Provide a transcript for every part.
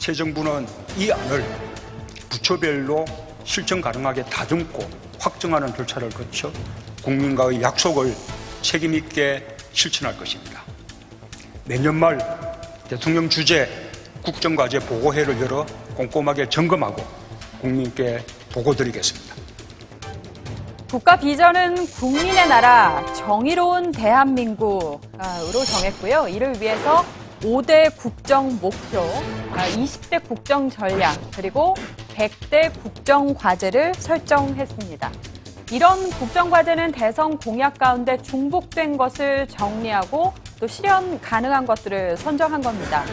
새 정부는 이 안을 부처별로 실천 가능하게 다듬고 확정하는 절차를 거쳐 국민과의 약속을 책임 있게 실천할 것입니다. 내년 말 대통령 주재 국정과제 보고회를 열어 꼼꼼하게 점검하고 국민께 보고드리겠습니다. 국가 비전은 국민의 나라, 정의로운 대한민국으로 정했고요. 이를 위해서 5대 국정 목표, 20대 국정 전략, 그리고 100대 국정 과제를 설정했습니다. 이런 국정 과제는 대선 공약 가운데 중복된 것을 정리하고 또 실현 가능한 것들을 선정한 겁니다.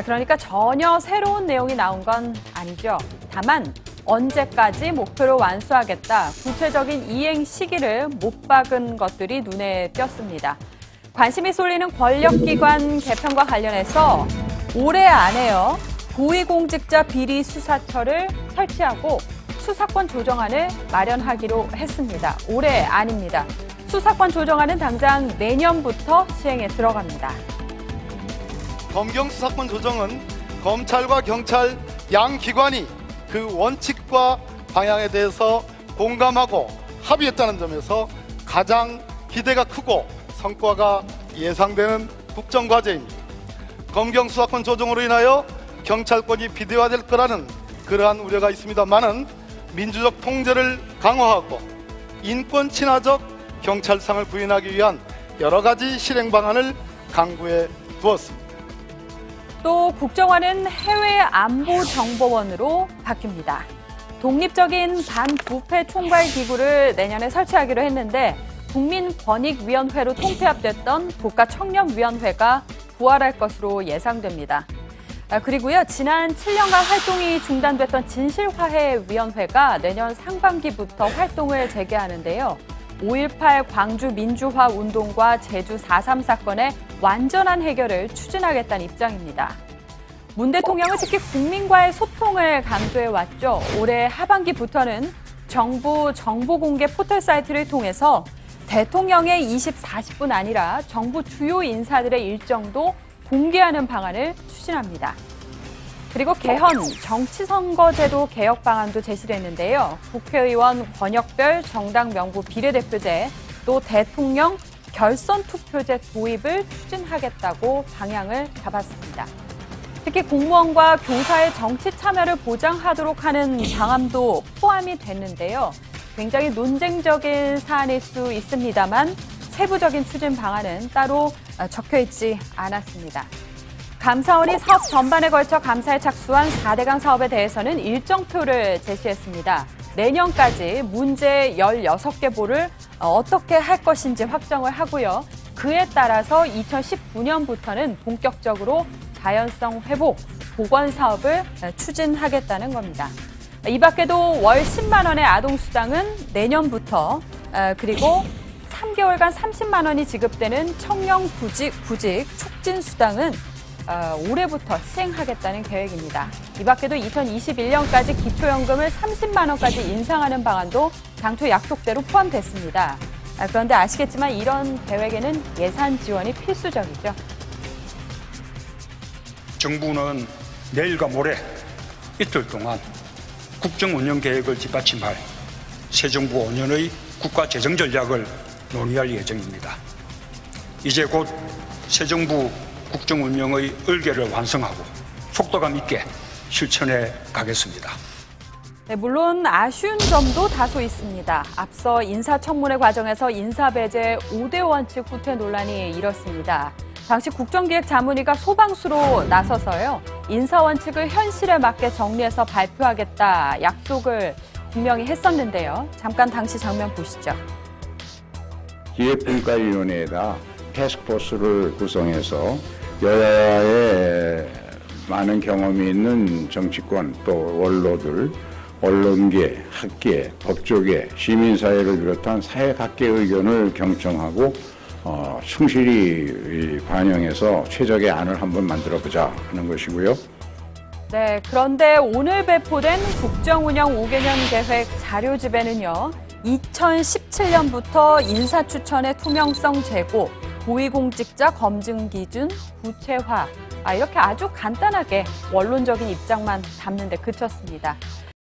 그러니까 전혀 새로운 내용이 나온 건 아니죠. 다만 언제까지 목표를 완수하겠다, 구체적인 이행 시기를 못 박은 것들이 눈에 띄었습니다. 관심이 쏠리는 권력기관 개편과 관련해서 올해 안에요, 고위공직자 비리 수사처를 설치하고 수사권 조정안을 마련하기로 했습니다. 올해 안입니다. 수사권 조정안은 당장 내년부터 시행에 들어갑니다. 검경 수사권 조정은 검찰과 경찰 양 기관이 그 원칙과 방향에 대해서 공감하고 합의했다는 점에서 가장 기대가 크고 성과가 예상되는 국정과제입니다. 검경 수사권 조정으로 인하여 경찰권이 비대화될 거라는 그러한 우려가 있습니다만은 민주적 통제를 강화하고 인권 친화적 경찰상을 구현하기 위한 여러 가지 실행 방안을 강구해 두었습니다. 또 국정원은 해외안보정보원으로 바뀝니다. 독립적인 반부패 총괄기구를 내년에 설치하기로 했는데 국민권익위원회로 통폐합됐던 국가청렴위원회가 부활할 것으로 예상됩니다. 그리고요, 지난 7년간 활동이 중단됐던 진실화해위원회가 내년 상반기부터 활동을 재개하는데요. 5.18 광주 민주화 운동과 제주 4.3 사건의 완전한 해결을 추진하겠다는 입장입니다. 문 대통령은 특히 국민과의 소통을 강조해왔죠. 올해 하반기부터는 정부 정보공개 포털 사이트를 통해서 대통령의 24시뿐 아니라 정부 주요 인사들의 일정도 공개하는 방안을 추진합니다. 그리고 개헌, 정치선거제도 개혁 방안도 제시를 했는데요. 국회의원 권역별 정당 명부 비례대표제, 또 대통령 결선 투표제 도입을 추진하겠다고 방향을 잡았습니다. 특히 공무원과 교사의 정치 참여를 보장하도록 하는 방안도 포함이 됐는데요. 굉장히 논쟁적인 사안일 수 있습니다만 세부적인 추진 방안은 따로 적혀있지 않았습니다. 감사원이 사업 전반에 걸쳐 감사에 착수한 4대강 사업에 대해서는 일정표를 제시했습니다. 내년까지 문제 16개 보를 어떻게 할 것인지 확정을 하고요. 그에 따라서 2019년부터는 본격적으로 자연성 회복, 복원 사업을 추진하겠다는 겁니다. 이 밖에도 월 10만 원의 아동수당은 내년부터, 그리고 3개월간 30만 원이 지급되는 청년구직 촉진수당은 올해부터 시행하겠다는 계획입니다. 이 밖에도 2021년까지 기초연금을 30만 원까지 인상하는 방안도 당초 약속대로 포함됐습니다. 그런데 아시겠지만 이런 계획에는 예산 지원이 필수적이죠. 정부는 내일과 모레 이틀 동안 국정 운영 계획을 뒷받침할 새 정부 5년의 국가 재정 전략을 논의할 예정입니다. 이제 곧 새 정부 국정 운영의 을개를 완성하고 속도감 있게 실천해 가겠습니다. 네, 물론 아쉬운 점도 다소 있습니다. 앞서 인사청문회 과정에서 인사배제 5대 원칙 후퇴 논란이 일었습니다. 당시 국정기획자문위가 소방수로 나서서요, 인사원칙을 현실에 맞게 정리해서 발표하겠다 약속을 분명히 했었는데요. 잠깐 당시 장면 보시죠. 기획분과위원회에다 태스크포스를 구성해서 여야의 많은 경험이 있는 정치권 또 원로들, 언론계, 학계, 법조계, 시민사회를 비롯한 사회 각계의 의견을 경청하고 충실히 반영해서 최적의 안을 한번 만들어보자 하는 것이고요. 네, 그런데 오늘 배포된 국정운영 5개년 계획 자료집에는요, 2017년부터 인사추천의 투명성 제고, 고위공직자 검증 기준 구체화, 이렇게 아주 간단하게 원론적인 입장만 담는 데 그쳤습니다.